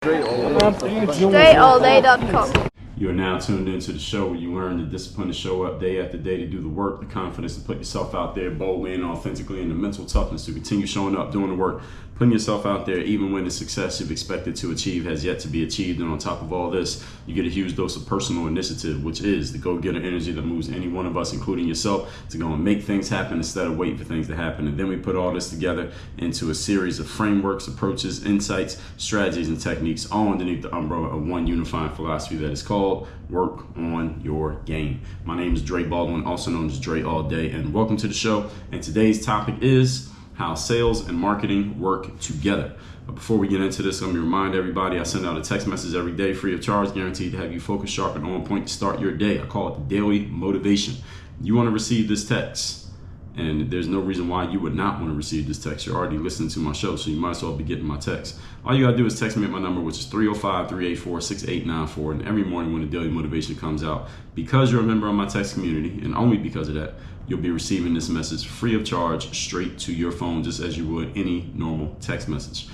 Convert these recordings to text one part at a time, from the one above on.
StraighTAllDay.com. You are now tuned into the show where you learn the discipline to show up day after day to do the work, the confidence to put yourself out there boldly and authentically, and the mental toughness to continue showing up, doing the work, putting yourself out there even when the success you've expected to achieve has yet to be achieved. And on top of all this, you get a huge dose of personal initiative, which is the go-getter energy that moves any one of us, including yourself, to go and make things happen instead of waiting for things to happen. And then we put all this together into a series of frameworks, approaches, insights, strategies, and techniques, all underneath the umbrella of one unifying philosophy that is called Work on Your Game. My name is Baldwin, also known as Dre All Day, and welcome to the show. And today's topic is how sales and marketing work together. But before we get into this, let me remind everybody I send out a text message every day free of charge, guaranteed to have you focused, sharp, and on point to start your day. I call it the daily motivation. You want to receive this text, and there's no reason why you would not want to receive this text. You're already listening to my show, so you might as well be getting my text. All you gotta do is text me at my number, which is 305-384-6894. And every morning when the daily motivation comes out, because you're a member of my text community, and only because of that, you'll be receiving this message free of charge straight to your phone, just as you would any normal text message.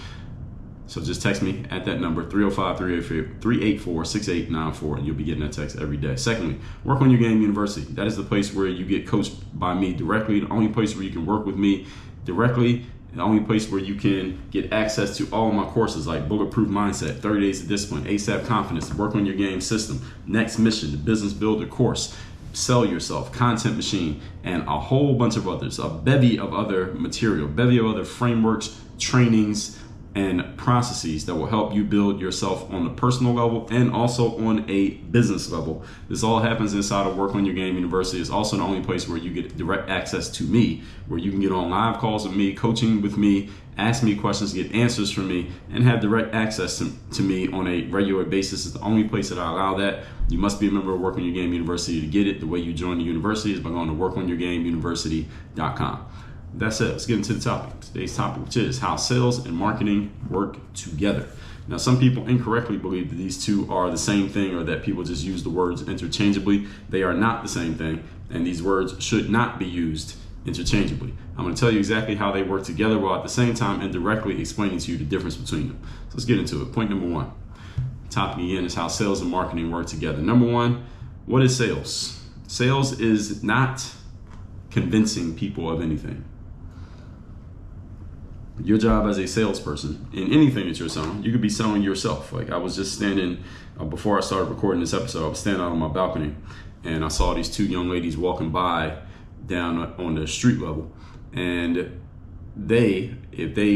So just text me at that number, 305-384-6894, and you'll be getting that text every day. Secondly, Work on Your Game University. That is the place where you get coached by me directly, the only place where you can work with me directly, the only place where you can get access to all of my courses like Bulletproof Mindset, 30 Days of Discipline, ASAP Confidence, the Work on Your Game System, Next Mission, the Business Builder course, Sell Yourself, Content Machine, and a whole bunch of others, a bevy of other material, bevy of other frameworks, trainings, and processes that will help you build yourself on a personal level and also on a business level. This all happens inside of Work on Your Game University. It's also the only place where you get direct access to me, where you can get on live calls with me, coaching with me, ask me questions, get answers from me, and have direct access to me on a regular basis. It's the only place that I allow that. You must be a member of Work on Your Game University to get it. The way you join the university is by going to workonyourgameuniversity.com. That's it. Let's get into the topic. Today's topic, which is how sales and marketing work together. Now, some people incorrectly believe that these two are the same thing, or that people just use the words interchangeably. They are not the same thing, and these words should not be used interchangeably. I'm going to tell you exactly how they work together, while at the same time indirectly explaining to you the difference between them. So let's get into it. Point number one. Topic again is how sales and marketing work together. Number one, what is sales? Sales is not convincing people of anything. Your job as a salesperson in anything that you're selling, you could be selling yourself. Like I was just standing, before I started recording this episode, I was standing out on my balcony and I saw these two young ladies walking by down on the street level. And if they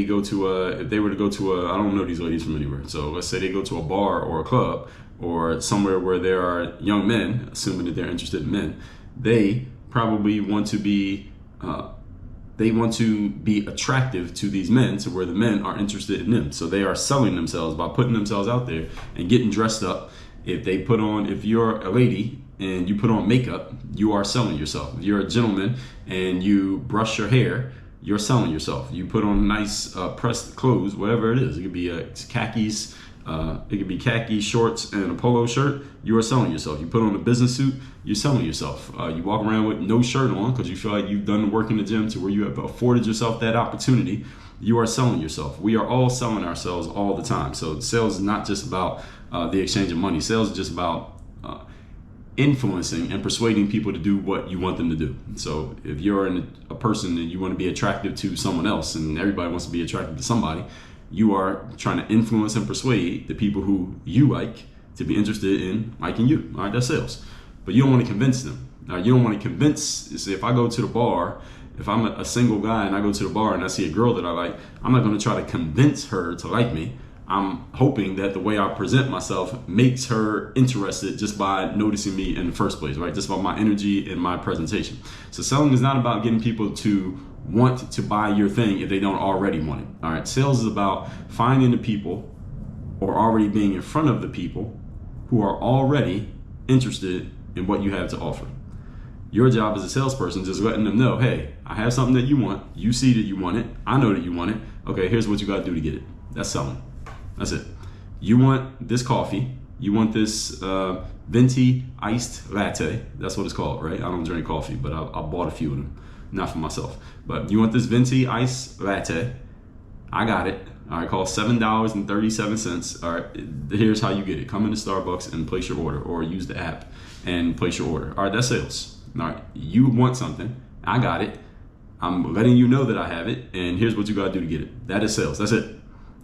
were to go to I don't know these ladies from anywhere. So let's say they go to a bar or a club or somewhere where there are young men, assuming that they're interested in men, they probably want to be, attractive to these men, to where the men are interested in them. So they are selling themselves by putting themselves out there and getting dressed up. If you're a lady and you put on makeup, you are selling yourself. If you're a gentleman and you brush your hair, you're selling yourself. You put on nice pressed clothes, whatever it is. It could be khakis. It could be khaki shorts and a polo shirt. You are selling yourself. You put on a business suit, you're selling yourself. You walk around with no shirt on because you feel like you've done the work in the gym to where you have afforded yourself that opportunity. You are selling yourself. We are all selling ourselves all the time. So sales is not just about the exchange of money. Sales is just about influencing and persuading people to do what you want them to do. So if you're a person and you want to be attractive to someone else, and everybody wants to be attractive to somebody, you are trying to influence and persuade the people who you like to be interested in liking you. All right, that's sales. But you don't want to convince them. Now, you don't want to convince, if I go to the bar, if I'm a single guy and I go to the bar and I see a girl that I like, I'm not going to try to convince her to like me. I'm hoping that the way I present myself makes her interested just by noticing me in the first place, right? Just by my energy and my presentation. So selling is not about getting people to want to buy your thing if they don't already want it. All right, sales is about finding the people or already being in front of the people who are already interested in what you have to offer. Your job as a salesperson is just letting them know, hey, I have something that you want. You see that you want it. I know that you want it. Okay, here's what you got to do to get it. That's selling. That's it. You want this coffee. You want this venti iced latte. That's what it's called, right? I don't drink coffee, but I bought a few of them. Not for myself. But you want this venti iced latte. I got it. All right, cost $7.37. All right, here's how you get it. Come into Starbucks and place your order, or use the app and place your order. All right, that's sales. All right, you want something, I got it. I'm letting you know that I have it, and here's what you gotta do to get it. That is sales. That's it.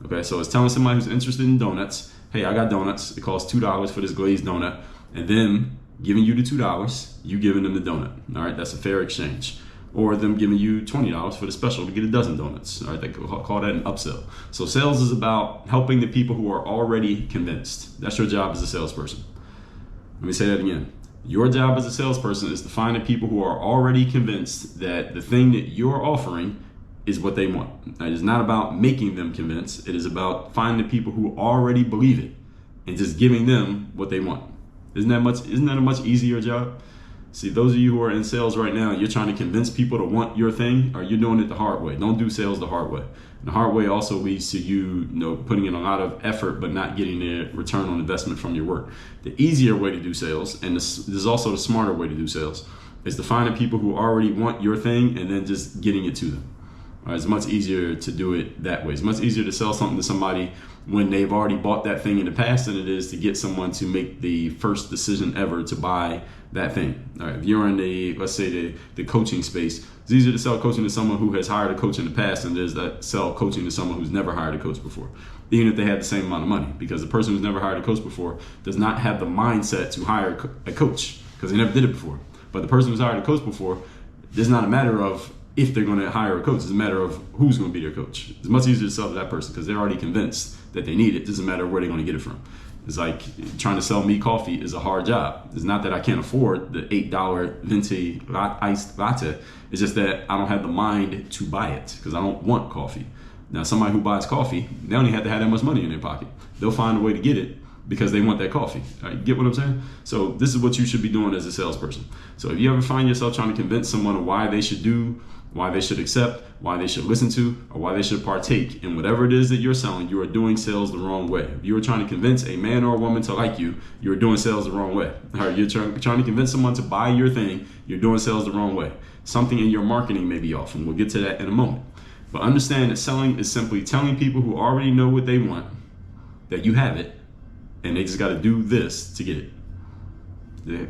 Okay, so it's telling somebody who's interested in donuts, hey, I got donuts. It costs $2 for this glazed donut, and then giving you the $2, you giving them the donut. All right, that's a fair exchange. Or them giving you $20 for the special to get a dozen donuts. All right, they call that an upsell. So sales is about helping the people who are already convinced. That's your job as a salesperson. Let me say that again. Your job as a salesperson is to find the people who are already convinced that the thing that you're offering is what they want. It is not about making them convinced. It is about finding the people who already believe it and just giving them what they want. Isn't that a much easier job? See, those of you who are in sales right now, you're trying to convince people to want your thing, or you're doing it the hard way. Don't do sales the hard way. And the hard way also leads to you putting in a lot of effort but not getting the return on investment from your work. The easier way to do sales, and this is also the smarter way to do sales, is to find the people who already want your thing and then just getting it to them. All right, it's much easier to do it that way. It's much easier to sell something to somebody when they've already bought that thing in the past than it is to get someone to make the first decision ever to buy that thing. All right, if you're in let's say the coaching space, it's easier to sell coaching to someone who has hired a coach in the past than it is to sell coaching to someone who's never hired a coach before, even if they had the same amount of money, because the person who's never hired a coach before does not have the mindset to hire a coach because they never did it before. But the person who's hired a coach before, it's not a matter of if they're going to hire a coach, it's a matter of who's going to be their coach. It's much easier to sell to that person because they're already convinced that they need it. It doesn't matter where they're going to get it from. It's like trying to sell me coffee is a hard job. It's not that I can't afford the $8 venti iced latte. It's just that I don't have the mind to buy it because I don't want coffee. Now, somebody who buys coffee, they only have to have that much money in their pocket. They'll find a way to get it because they want that coffee. All right, get what I'm saying? So this is what you should be doing as a salesperson. So if you ever find yourself trying to convince someone of why they should do, why they should accept, why they should listen to, or why they should partake in whatever it is that you're selling, you are doing sales the wrong way. If you are trying to convince a man or a woman to like you, you're doing sales the wrong way. All right, you're trying to convince someone to buy your thing, you're doing sales the wrong way. Something in your marketing may be off, and we'll get to that in a moment. But understand that selling is simply telling people who already know what they want that you have it, and they just got to do this to get it.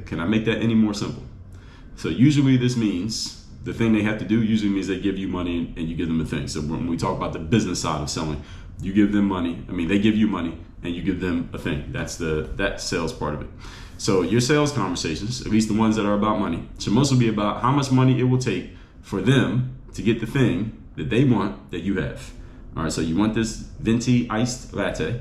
Can I make that any more simple? So usually this means the thing they have to do usually means they give you money and you give them a thing. So when we talk about the business side of selling, you give them money. They give you money and you give them a thing. That's that sales part of it. So your sales conversations, at least the ones that are about money, should mostly be about how much money it will take for them to get the thing that they want that you have. All right, so you want this venti iced latte.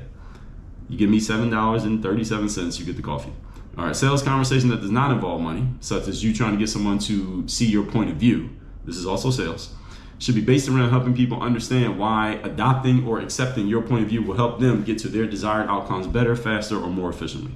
You give me $7.37, you get the coffee. All right, sales conversation that does not involve money, such as you trying to get someone to see your point of view, this is also sales, should be based around helping people understand why adopting or accepting your point of view will help them get to their desired outcomes better, faster, or more efficiently.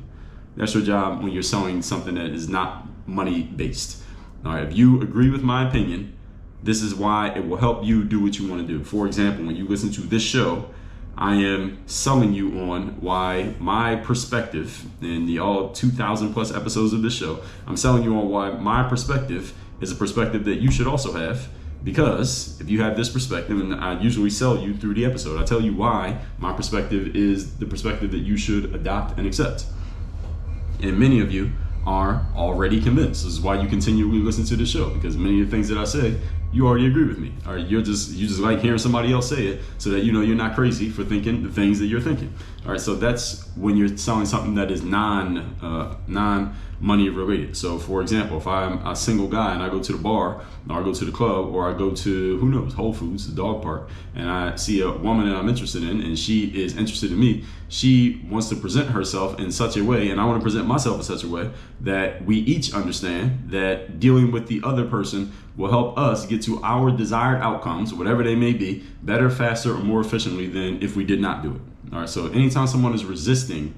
That's your job when you're selling something that is not money-based. All right, if you agree with my opinion, this is why it will help you do what you want to do. For example, when you listen to this show, I am selling you on why my perspective in the all 2,000 plus episodes of this show, I'm selling you on why my perspective is a perspective that you should also have, because if you have this perspective, and I usually sell you through the episode, I tell you why my perspective is the perspective that you should adopt and accept. And many of you are already convinced. This is why you continually listen to the show, because many of the things that I say, you already agree with me. Or you just like hearing somebody else say it so that you know you're not crazy for thinking the things that you're thinking. All right, so that's when you're selling something that is non-money related. So for example, if I'm a single guy and I go to the bar, or I go to the club, or I go to, who knows, Whole Foods, the dog park, and I see a woman that I'm interested in and she is interested in me, she wants to present herself in such a way, and I want to present myself in such a way that we each understand that dealing with the other person will help us get to our desired outcomes, whatever they may be, better, faster, or more efficiently than if we did not do it. All right, so anytime someone is resisting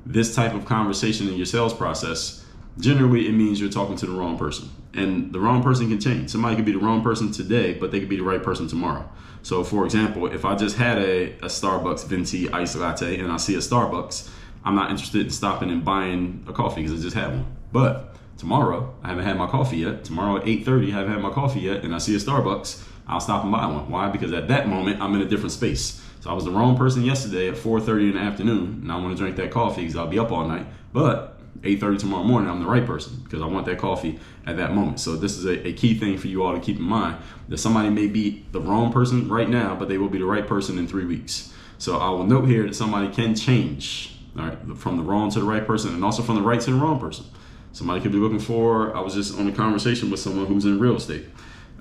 this type of conversation in your sales process, generally it means you're talking to the wrong person. And the wrong person can change. Somebody could be the wrong person today, but they could be the right person tomorrow. So for example, if I just had a Starbucks venti iced latte and I see a Starbucks, I'm not interested in stopping and buying a coffee because I just had one. But tomorrow, I haven't had my coffee yet. Tomorrow at 8:30, I haven't had my coffee yet, and I see a Starbucks, I'll stop and buy one. Why? Because at that moment, I'm in a different space. So I was the wrong person yesterday at 4:30 in the afternoon, and I want to drink that coffee because I'll be up all night. But 8:30 tomorrow morning, I'm the right person because I want that coffee at that moment. So this is a key thing for you all to keep in mind, that somebody may be the wrong person right now, but they will be the right person in 3 weeks. So I will note here that somebody can change, all right, from the wrong to the right person, and also from the right to the wrong person. Somebody could be looking for, I was just on a conversation with someone who's in real estate.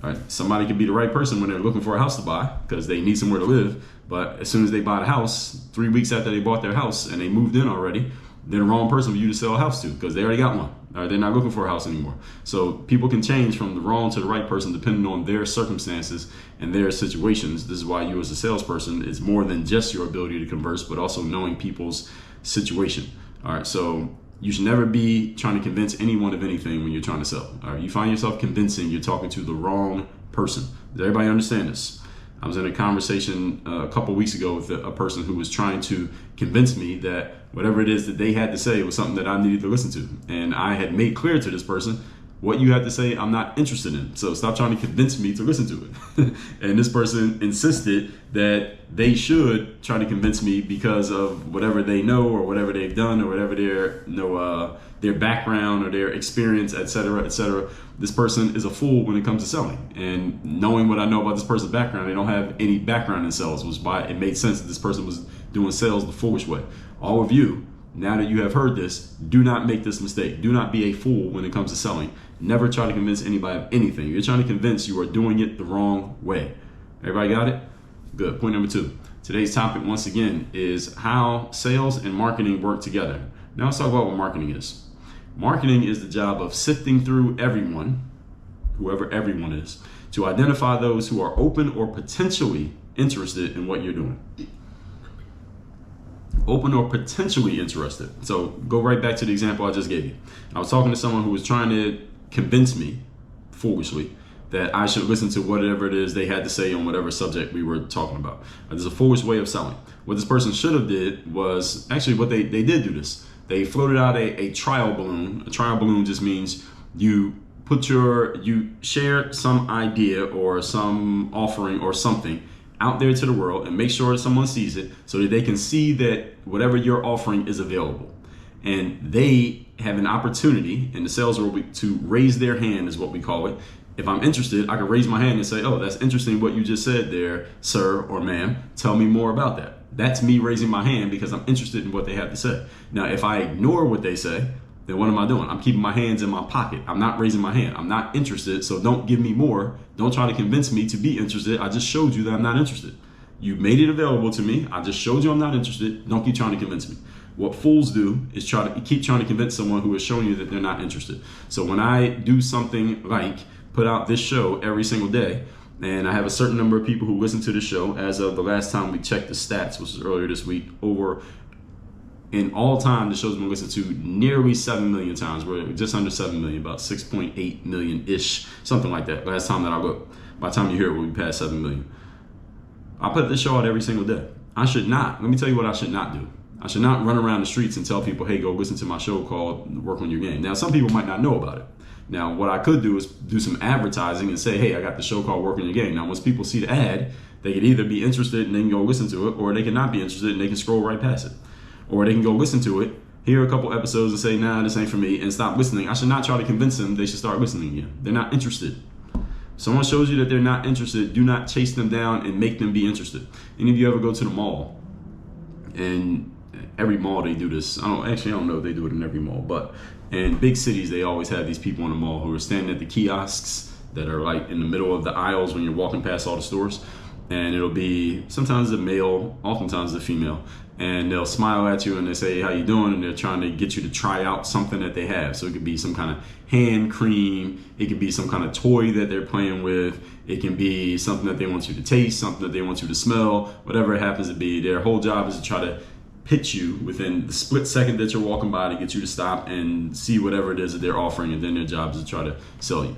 All right, somebody could be the right person when they're looking for a house to buy because they need somewhere to live. But as soon as they buy the house, 3 weeks after they bought their house and they moved in already, they're the wrong person for you to sell a house to because they already got one. All right, they're not looking for a house anymore. So people can change from the wrong to the right person depending on their circumstances and their situations. This is why you as a salesperson is more than just your ability to converse, but also knowing people's situation. All right, so you should never be trying to convince anyone of anything when you're trying to sell. All right, you find yourself convincing, you're talking to the wrong person. Does everybody understand this? I was in a conversation a couple weeks ago with a person who was trying to convince me that whatever it is that they had to say was something that I needed to listen to. And I had made clear to this person, what you had to say, I'm not interested in. So stop trying to convince me to listen to it. And this person insisted that they should try to convince me because of whatever they know or whatever they've done or whatever their background or their experience, et cetera, et cetera. This person is a fool when it comes to selling. And knowing what I know about this person's background, they don't have any background in sales, was why it made sense that this person was doing sales the foolish way. All of you, now that you have heard this, do not make this mistake. Do not be a fool when it comes to selling. Never try to convince anybody of anything. You're trying to convince, you are doing it the wrong way. Everybody got it? Good. Point number 2. Today's topic, once again, is how sales and marketing work together. Now let's talk about what marketing is. Marketing is the job of sifting through everyone, whoever everyone is, to identify those who are open or potentially interested in what you're doing. Open or potentially interested. So go right back to the example I just gave you. I was talking to someone who was trying to convince me, foolishly, that I should listen to whatever it is they had to say on whatever subject we were talking about. There's a foolish way of selling. What this person should have did was, actually what they did do this. They floated out a trial balloon. A trial balloon just means you share some idea or some offering or something out there to the world and make sure that someone sees it so that they can see that whatever you're offering is available. And they have an opportunity in the sales world to raise their hand, is what we call it. If I'm interested, I can raise my hand and say, oh, that's interesting what you just said there, sir or ma'am. Tell me more about that. That's me raising my hand because I'm interested in what they have to say. Now, if I ignore what they say, then what am I doing? I'm keeping my hands in my pocket. I'm not raising my hand. I'm not interested, so don't give me more. Don't try to convince me to be interested. I just showed you that I'm not interested. You made it available to me. I just showed you I'm not interested. Don't keep trying to convince me. What fools do is keep trying to convince someone who is showing you that they're not interested. So when I do something like put out this show every single day, and I have a certain number of people who listen to the show, as of the last time we checked the stats, which was earlier this week, in all time, the show's been listened to nearly 7 million times. We're just under 7 million, about 6.8 million-ish, something like that. Last time that I looked. By the time you hear it, we'll be past 7 million. I put this show out every single day. I should not. Let me tell you what I should not do. I should not run around the streets and tell people, hey, go listen to my show called Work on Your Game. Now, some people might not know about it. Now, what I could do is do some advertising and say, hey, I got the show called Work on Your Game. Now, once people see the ad, they could either be interested and they can go listen to it, or they can not be interested and they can scroll right past it. Or they can go listen to it, hear a couple episodes and say, nah, this ain't for me, and stop listening. I should not try to convince them they should start listening again. They're not interested. Someone shows you that they're not interested, do not chase them down and make them be interested. Any of you ever go to the mall? And every mall they do this. I don't know if they do it in every mall, but in big cities they always have these people in the mall who are standing at the kiosks that are like in the middle of the aisles when you're walking past all the stores. And it'll be sometimes a male, oftentimes a female, and they'll smile at you and they say, how you doing? And they're trying to get you to try out something that they have. So it could be some kind of hand cream, it could be some kind of toy that they're playing with, it can be something that they want you to taste, something that they want you to smell, whatever it happens to be. Their whole job is to try to pitch you within the split second that you're walking by to get you to stop and see whatever it is that they're offering, and then their job is to try to sell you.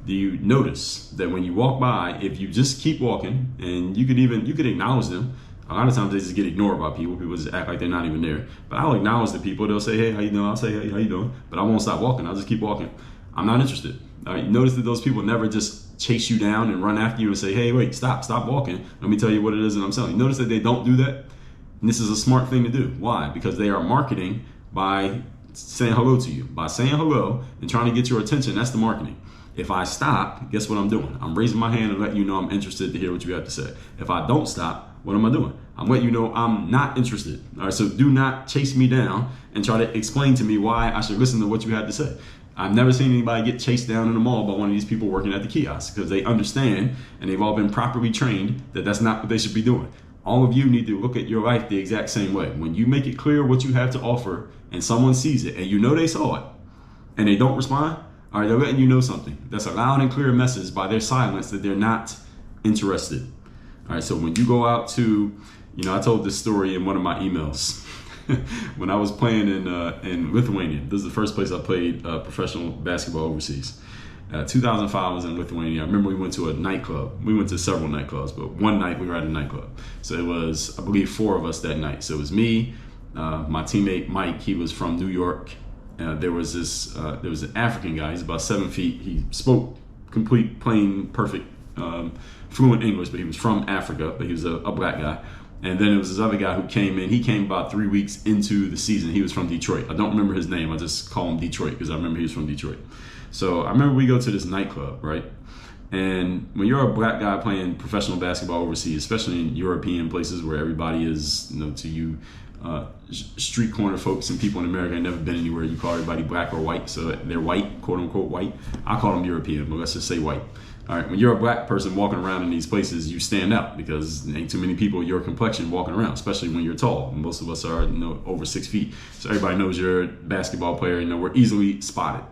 Do you notice that when you walk by, if you just keep walking, and you could acknowledge them. A lot of times they just get ignored by people. People just act like they're not even there. But I'll acknowledge the people. They'll say, hey, how you doing? I'll say, hey, how you doing? But I won't stop walking. I'll just keep walking. I'm not interested. All right? Notice that those people never just chase you down and run after you and say, hey, wait, stop walking. Let me tell you what it is that I'm selling. You notice that they don't do that? And this is a smart thing to do. Why? Because they are marketing by saying hello to you. By saying hello and trying to get your attention, that's the marketing. If I stop, guess what I'm doing? I'm raising my hand and letting you know I'm interested to hear what you have to say. If I don't stop, what am I doing? I'm letting you know I'm not interested. All right, so do not chase me down and try to explain to me why I should listen to what you have to say. I've never seen anybody get chased down in the mall by one of these people working at the kiosk, because they understand and they've all been properly trained that that's not what they should be doing. All of you need to look at your life the exact same way. When you make it clear what you have to offer and someone sees it and you know they saw it and they don't respond, all right, they're letting you know something. That's a loud and clear message by their silence that they're not interested. All right, so when you go out to, I told this story in one of my emails. When I was playing in Lithuania, this is the first place I played professional basketball overseas. 2005, I was in Lithuania. I remember we went to a nightclub. We went to several nightclubs, but one night we were at a nightclub. So it was, I believe, 4 of us that night. So it was me, my teammate Mike. He was from New York. There was an African guy. He's about 7 feet. He spoke complete, plain, perfect, fluent English, but he was from Africa. But he was a black guy. And then there was this other guy who came in. He came about 3 weeks into the season. He was from Detroit. I don't remember his name. I just call him Detroit because I remember he was from Detroit. So I remember we go to this nightclub, right? And when you're a black guy playing professional basketball overseas, especially in European places where everybody is, to you, street corner folks and people in America have never been anywhere, you call everybody black or white. So they're white, quote unquote white. I call them European, but let's just say white. All right, when you're a black person walking around in these places, you stand out because there ain't too many people your complexion walking around, especially when you're tall. Most of us are, over 6 feet. So everybody knows you're a basketball player. We're easily spotted,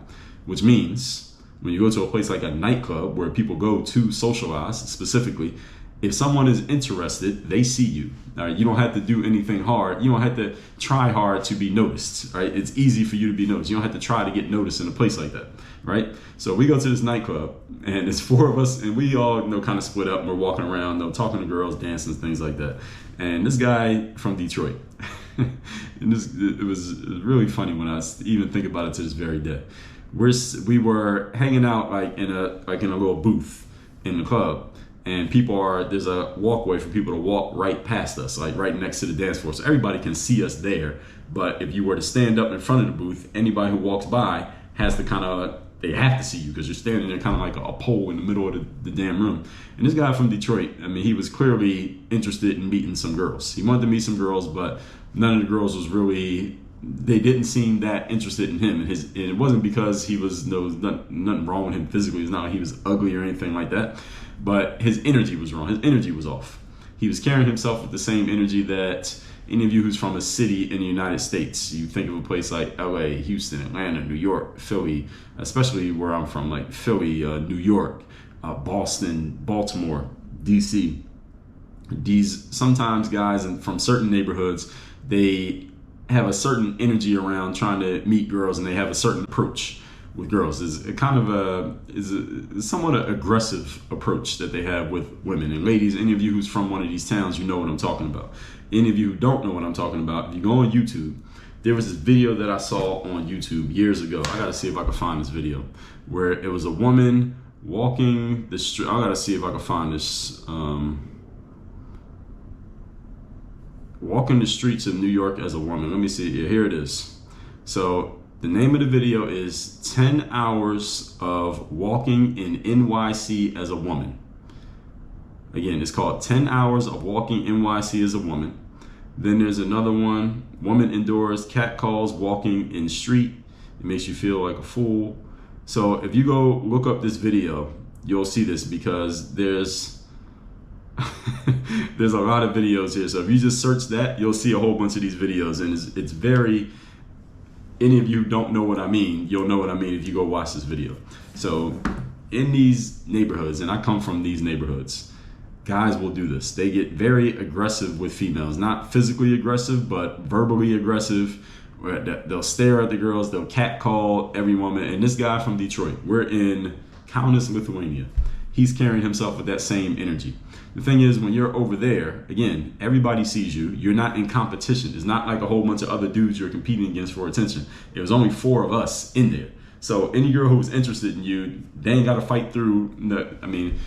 which means when you go to a place like a nightclub where people go to socialize specifically, if someone is interested, they see you. All right, you don't have to do anything hard. You don't have to try hard to be noticed. Right? It's easy for you to be noticed. You don't have to try to get noticed in a place like that. Right? So we go to this nightclub, and it's 4 of us, and we all kind of split up. And we're walking around, talking to girls, dancing, things like that. And this guy from Detroit, and it was really funny when I even think about it to this very day. We were hanging out in a little booth in the club. And there's a walkway for people to walk right past us, like right next to the dance floor. So everybody can see us there. But if you were to stand up in front of the booth, anybody who walks by has to they have to see you because you're standing there kind of like a pole in the middle of the damn room. And this guy from Detroit, he was clearly interested in meeting some girls. He wanted to meet some girls, but none of the girls they didn't seem that interested in him. And it wasn't because he was, nothing wrong with him physically. It's not like he was ugly or anything like that. But his energy was wrong. His energy was off. He was carrying himself with the same energy that any of you who's from a city in the United States, you think of a place like LA, Houston, Atlanta, New York, Philly, especially where I'm from, like Philly, New York, Boston, Baltimore, DC. Sometimes guys from certain neighborhoods, they have a certain energy around trying to meet girls, and they have a certain approach with girls. Is somewhat an aggressive approach that they have with women. And ladies, any of you who's from one of these towns, you know what I'm talking about. Any of you who don't know what I'm talking about, if you go on YouTube, there was this video that I saw on YouTube years ago. I gotta see if I can find this video, where it was a woman walking the street. I gotta see if I can find this. Walking the streets of New York as a woman. Let me see. Yeah, here it is. So the name of the video is 10 Hours of Walking in NYC as a Woman. Again, it's called 10 Hours of Walking NYC as a Woman. Then there's another one, Woman Indoors, Cat Calls Walking in Street. It makes you feel like a fool. So if you go look up this video, you'll see this because there's a lot of videos here. So if you just search that, you'll see a whole bunch of these videos, and it's very, any of you who don't know what I mean, you'll know what I mean if you go watch this video. So in these neighborhoods, and I come from these neighborhoods, guys will do this. They get very aggressive with females, not physically aggressive, but verbally aggressive. They'll stare at the girls, they'll catcall every woman. And this guy from Detroit, we're in Kaunas, Lithuania. He's carrying himself with that same energy. The thing is, when you're over there, again, everybody sees you. You're not in competition. It's not like a whole bunch of other dudes you're competing against for attention. It was only 4 of us in there. So any girl who's interested in you, they ain't got to fight through. I mean,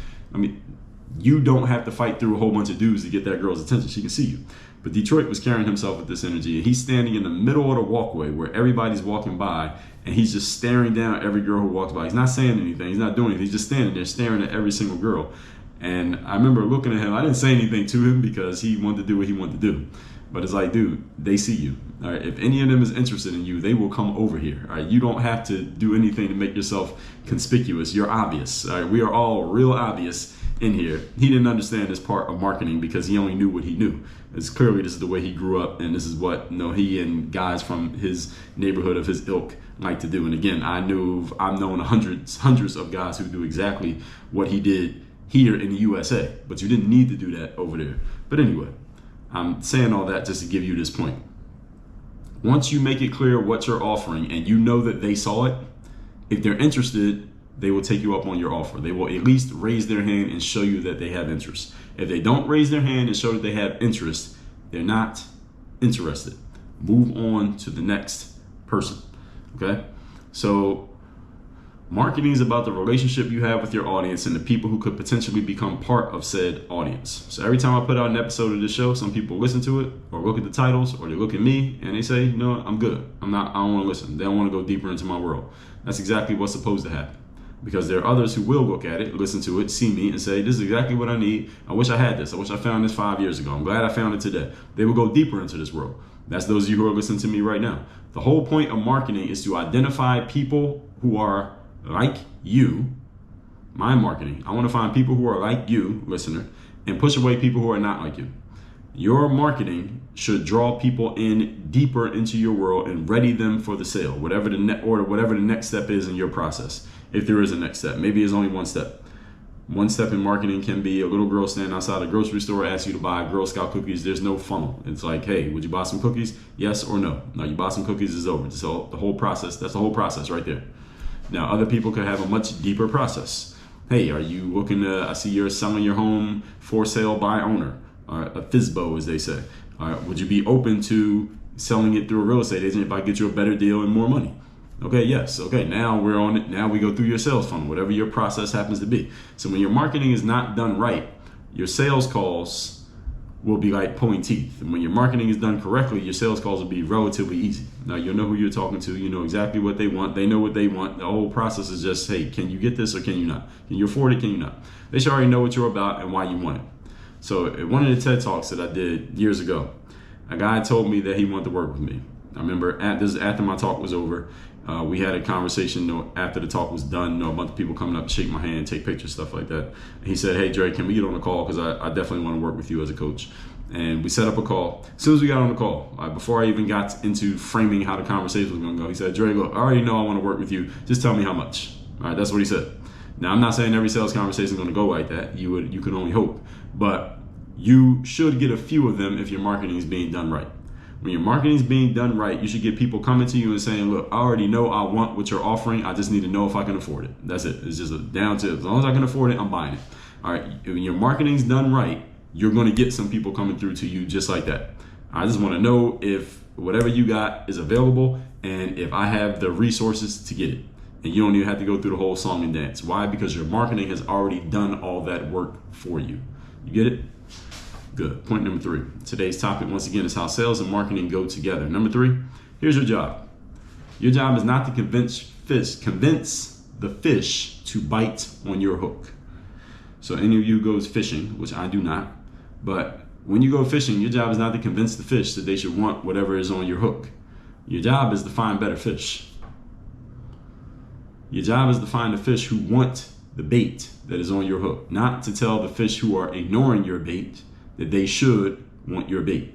you don't have to fight through a whole bunch of dudes to get that girl's attention. She can see you. But Detroit was carrying himself with this energy, and he's standing in the middle of the walkway where everybody's walking by, and he's just staring down at every girl who walks by. He's not saying anything. He's not doing anything. He's just standing there staring at every single girl. And I remember looking at him. I didn't say anything to him because he wanted to do what he wanted to do. But it's like, dude, they see you. All right. If any of them is interested in you, they will come over here. All right. You don't have to do anything to make yourself conspicuous. You're obvious. All right. We are all real obvious in here. He didn't understand this part of marketing because he only knew what he knew. It's clearly this is the way he grew up, and this is what he and guys from his neighborhood of his ilk like to do. And again, I've known hundreds of guys who do exactly what he did here in the USA, but you didn't need to do that over there. But anyway, I'm saying all that just to give you this point. Once you make it clear what you're offering and you know that they saw it, if they're interested, they will take you up on your offer. They will at least raise their hand and show you that they have interest. If they don't raise their hand and show that they have interest, they're not interested. Move on to the next person. Okay? So marketing is about the relationship you have with your audience and the people who could potentially become part of said audience. So every time I put out an episode of this show, some people listen to it or look at the titles or they look at me and they say, you know what, I'm good. I don't want to listen. They don't want to go deeper into my world. That's exactly what's supposed to happen. Because there are others who will look at it, listen to it, see me, and say, this is exactly what I need. I wish I had this. I wish I found this 5 years ago. I'm glad I found it today. They will go deeper into this world. That's those of you who are listening to me right now. The whole point of marketing is to identify people who are like you. My marketing. I want to find people who are like you, listener, and push away people who are not like you. Your marketing should draw people in deeper into your world and ready them for the sale, whatever the next step is in your process. If there is a next step, maybe it's only one step. One step in marketing can be a little girl standing outside a grocery store, asks you to buy Girl Scout cookies. There's no funnel. It's like, hey, would you buy some cookies? Yes or no. Now you buy some cookies, it's over. So the whole process, that's the whole process right there. Now other people could have a much deeper process. Hey, are you looking to, I see you're selling your home for sale by owner, a FSBO as they say. Would you be open to selling it through a real estate agent if I get you a better deal and more money? Okay, yes. Okay, now we're on it. Now we go through your sales funnel, whatever your process happens to be. So when your marketing is not done right, your sales calls will be like pulling teeth. And when your marketing is done correctly, your sales calls will be relatively easy. Now you'll know who you're talking to. You know exactly what they want. They know what they want. The whole process is just, hey, can you get this or can you not? Can you afford it? Can you not? They should already know what you're about and why you want it. So at one of the TED Talks that I did years ago, a guy told me that he wanted to work with me. I remember after my talk was over, we had a conversation after the talk was done. A bunch of people coming up to shake my hand, take pictures, stuff like that. And he said, hey, Dre, can we get on a call? Because I definitely want to work with you as a coach. And we set up a call. As soon as we got on the call, before I even got into framing how the conversation was going to go, he said, Dre, look, I already know I want to work with you. Just tell me how much. All right, that's what he said. Now, I'm not saying every sales conversation is going to go like that. You can only hope. But you should get a few of them if your marketing is being done right. When your marketing is being done right, you should get people coming to you and saying, look, I already know I want what you're offering. I just need to know if I can afford it. That's it. It's just down to, as long as I can afford it, I'm buying it. All right. When your marketing is done right, you're going to get some people coming through to you just like that. I just want to know if whatever you got is available and if I have the resources to get it. And you don't even have to go through the whole song and dance. Why? Because your marketing has already done all that work for you. You get it? Good. Point number 3. Today's topic, once again, is how sales and marketing go together. Number 3, here's your job. Your job is not to convince the fish to bite on your hook. So any of you goes fishing, which I do not, but when you go fishing, your job is not to convince the fish that they should want whatever is on your hook. Your job is to find better fish. Your job is to find the fish who want the bait that is on your hook, not to tell the fish who are ignoring your bait that they should want your bait.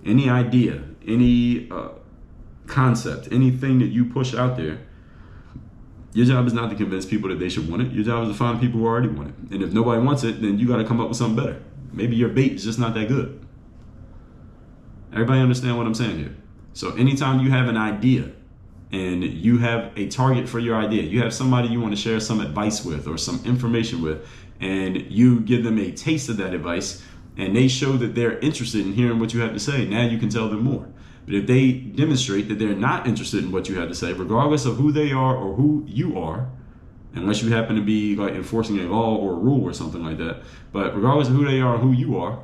Any idea, any concept, anything that you push out there, your job is not to convince people that they should want it. Your job is to find people who already want it. And if nobody wants it, then you got to come up with something better. Maybe your bait is just not that good. Everybody understand what I'm saying here? So anytime you have an idea and you have a target for your idea, you have somebody you want to share some advice with or some information with, and you give them a taste of that advice, and they show that they're interested in hearing what you have to say, now you can tell them more. But if they demonstrate that they're not interested in what you have to say, regardless of who they are or who you are, unless you happen to be like enforcing a law or a rule or something like that, but regardless of who they are or who you are,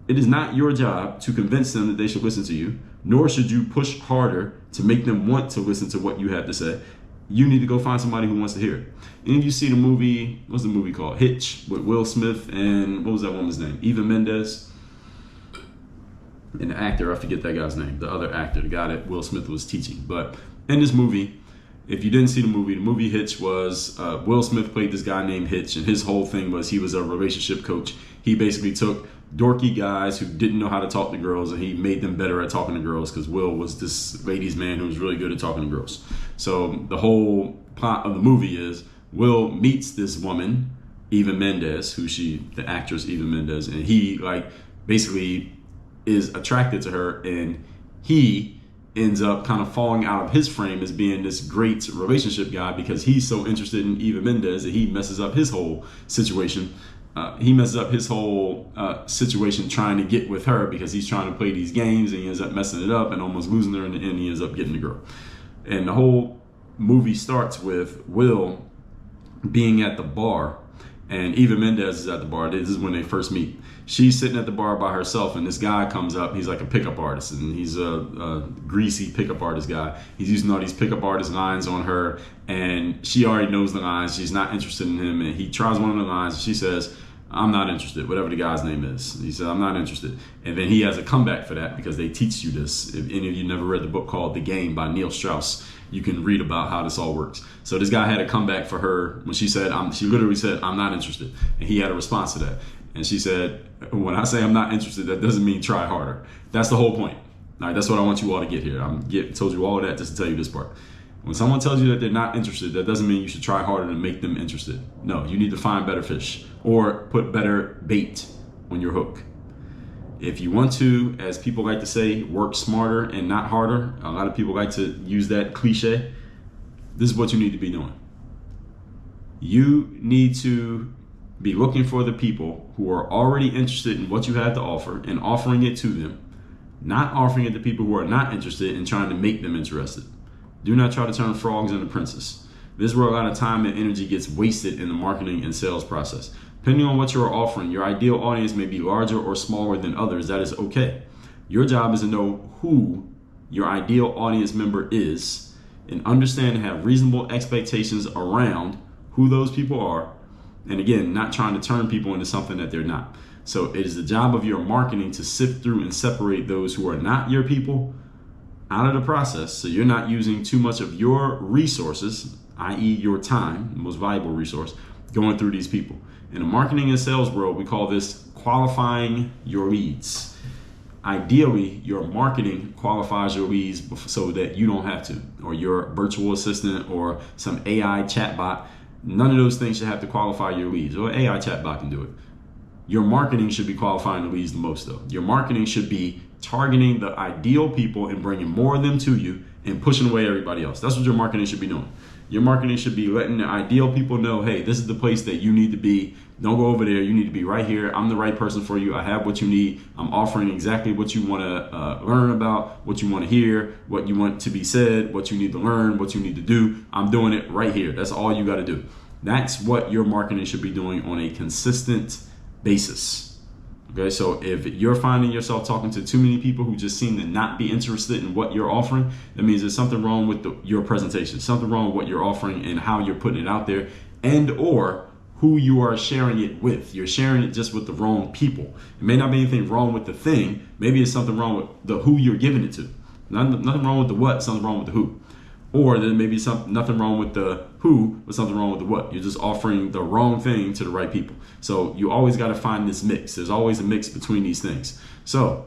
it is not your job to convince them that they should listen to you, nor should you push harder to make them want to listen to what you have to say. You need to go find somebody who wants to hear it. And if you see the movie, what's the movie called? Hitch, with Will Smith and what was that woman's name? Eva Mendes. And the actor, I forget that guy's name. The other actor, the guy that Will Smith was teaching. But in this movie, if you didn't see the movie Hitch was, Will Smith played this guy named Hitch, and his whole thing was he was a relationship coach. He basically took dorky guys who didn't know how to talk to girls, and he made them better at talking to girls, because Will was this ladies' man who was really good at talking to girls. So the whole plot of the movie is Will meets this woman, Eva Mendes, the actress Eva Mendes, and he basically is attracted to her, and he ends up kind of falling out of his frame as being this great relationship guy, because he's so interested in Eva Mendes that he messes up his whole situation. Situation trying to get with her, because he's trying to play these games, and he ends up messing it up and almost losing her, and in the end he ends up getting the girl. And the whole movie starts with Will being at the bar, and Eva Mendes is at the bar. This is when they first meet. She's sitting at the bar by herself, and this guy comes up. He's like a pickup artist, and he's a greasy pickup artist guy. He's using all these pickup artist lines on her, and she already knows the lines. She's not interested in him, and he tries one of the lines, and she says, "I'm not interested," whatever the guy's name is. He said, "I'm not interested." And then he has a comeback for that, because they teach you this. If any of you never read the book called The Game by Neil Strauss, you can read about how this all works. So this guy had a comeback for her when she said, she literally said, "I'm not interested." And he had a response to that. And she said, "When I say I'm not interested, that doesn't mean try harder." That's the whole point. All right, that's what I want you all to get here. Told you all of that just to tell you this part. When someone tells you that they're not interested, that doesn't mean you should try harder to make them interested. No, you need to find better fish or put better bait on your hook. If you want to, as people like to say, work smarter and not harder, a lot of people like to use that cliche, this is what you need to be doing. You need to be looking for the people who are already interested in what you have to offer and offering it to them, not offering it to people who are not interested and trying to make them interested. Do not try to turn frogs into princes. This is where a lot of time and energy gets wasted in the marketing and sales process. Depending on what you're offering, your ideal audience may be larger or smaller than others. That is okay. Your job is to know who your ideal audience member is and understand and have reasonable expectations around who those people are. And again, not trying to turn people into something that they're not. So it is the job of your marketing to sift through and separate those who are not your people out of the process, so you're not using too much of your resources, i.e. your time, the most valuable resource, going through these people. In the marketing and sales world, we call this qualifying your leads. Ideally, your marketing qualifies your leads so that you don't have to, or your virtual assistant or some AI chatbot. None of those things should have to qualify your leads, or AI chatbot can do it. Your marketing should be qualifying the leads the most, though. Your marketing should be targeting the ideal people and bringing more of them to you and pushing away everybody else. That's what your marketing should be doing. Your marketing should be letting the ideal people know, hey, this is the place that you need to be. Don't go over there. You need to be right here. I'm the right person for you. I have what you need. I'm offering exactly what you want to learn about, what you want to hear, what you want to be said, what you need to learn, what you need to do. I'm doing it right here. That's all you got to do. That's what your marketing should be doing on a consistent basis. Okay, so if you're finding yourself talking to too many people who just seem to not be interested in what you're offering, that means there's something wrong with your presentation, something wrong with what you're offering and how you're putting it out there, and or who you are sharing it with. You're sharing it just with the wrong people. It may not be anything wrong with the thing. Maybe it's something wrong with the who you're giving it to. Nothing wrong with the what, something wrong with the who. Or there may be nothing wrong with the who, but something wrong with the what. You're just offering the wrong thing to the right people. So you always got to find this mix. There's always a mix between these things. So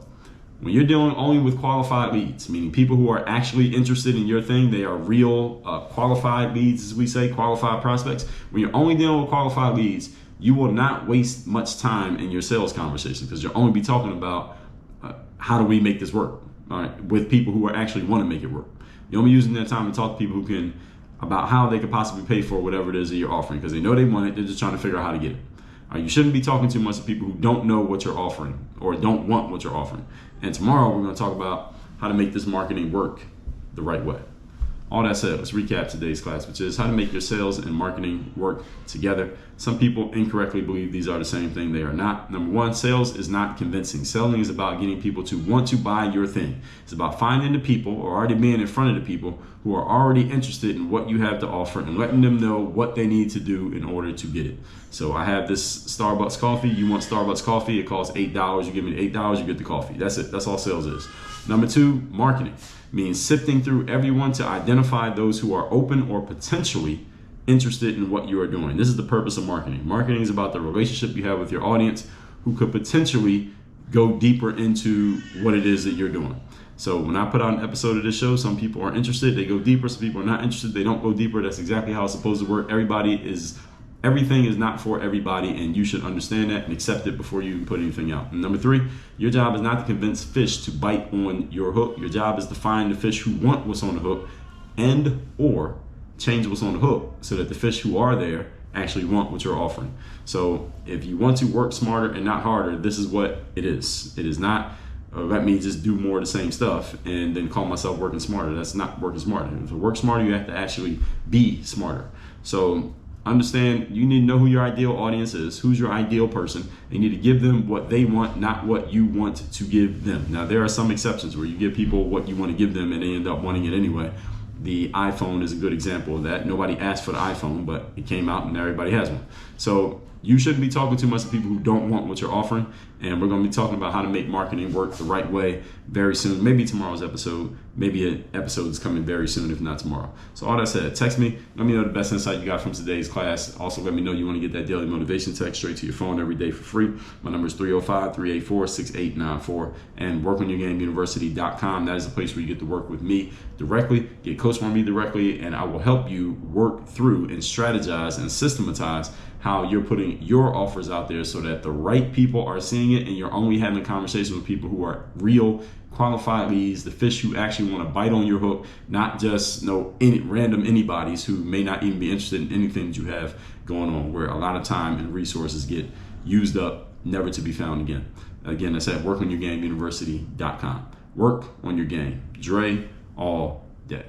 when you're dealing only with qualified leads, meaning people who are actually interested in your thing, they are real qualified leads, as we say, qualified prospects. When you're only dealing with qualified leads, you will not waste much time in your sales conversation, because you'll only be talking about how do we make this work, all right, with people who are actually want to make it work. You'll be using that time to talk to people who can, about how they could possibly pay for whatever it is that you're offering, because they know they want it. They're just trying to figure out how to get it. You shouldn't be talking too much to people who don't know what you're offering or don't want what you're offering. And tomorrow we're going to talk about how to make this marketing work the right way. All that said, let's recap today's class, which is how to make your sales and marketing work together. Some people incorrectly believe these are the same thing. They are not. Number one, sales is not convincing. Selling is about getting people to want to buy your thing. It's about finding the people or already being in front of the people who are already interested in what you have to offer and letting them know what they need to do in order to get it. So I have this Starbucks coffee. You want Starbucks coffee? It costs $8. You give me $8, you get the coffee. That's it. That's all sales is. Number two, marketing means sifting through everyone to identify those who are open or potentially interested in what you are doing. This is the purpose of marketing. Marketing is about the relationship you have with your audience who could potentially go deeper into what it is that you're doing. So when I put out an episode of this show, some people are interested, they go deeper. Some people are not interested, they don't go deeper. That's exactly how it's supposed to work. Everything is not for everybody, and you should understand that and accept it before you put anything out. And number three, your job is not to convince fish to bite on your hook. Your job is to find the fish who want what's on the hook and or change what's on the hook so that the fish who are there actually want what you're offering. So if you want to work smarter and not harder, this is what it is. It is not let me just do more of the same stuff and then call myself working smarter. That's not working smarter. To work smarter, you have to actually be smarter. So understand, you need to know who your ideal audience is, who's your ideal person. You need to give them what they want, not what you want to give them. Now, there are some exceptions where you give people what you want to give them and they end up wanting it anyway. The iPhone is a good example of that. Nobody asked for the iPhone, but it came out and everybody has one. So you shouldn't be talking too much to people who don't want what you're offering. And we're going to be talking about how to make marketing work the right way very soon. Maybe tomorrow's episode. Maybe an episode is coming very soon, if not tomorrow. So all that said, text me. Let me know the best insight you got from today's class. Also, let me know you want to get that daily motivation text straight to your phone every day for free. My number is 305-384-6894. And workonyourgameuniversity.com. That is the place where you get to work with me directly, get coached by me directly, and I will help you work through and strategize and systematize how you're putting your offers out there so that the right people are seeing it and you're only having conversations with people who are real qualified leads, the fish who actually want to bite on your hook, not just any random anybody's who may not even be interested in anything that you have going on, where a lot of time and resources get used up, never to be found again. Again, that's at workonyourgameuniversity.com. Work on your game. Dre all day.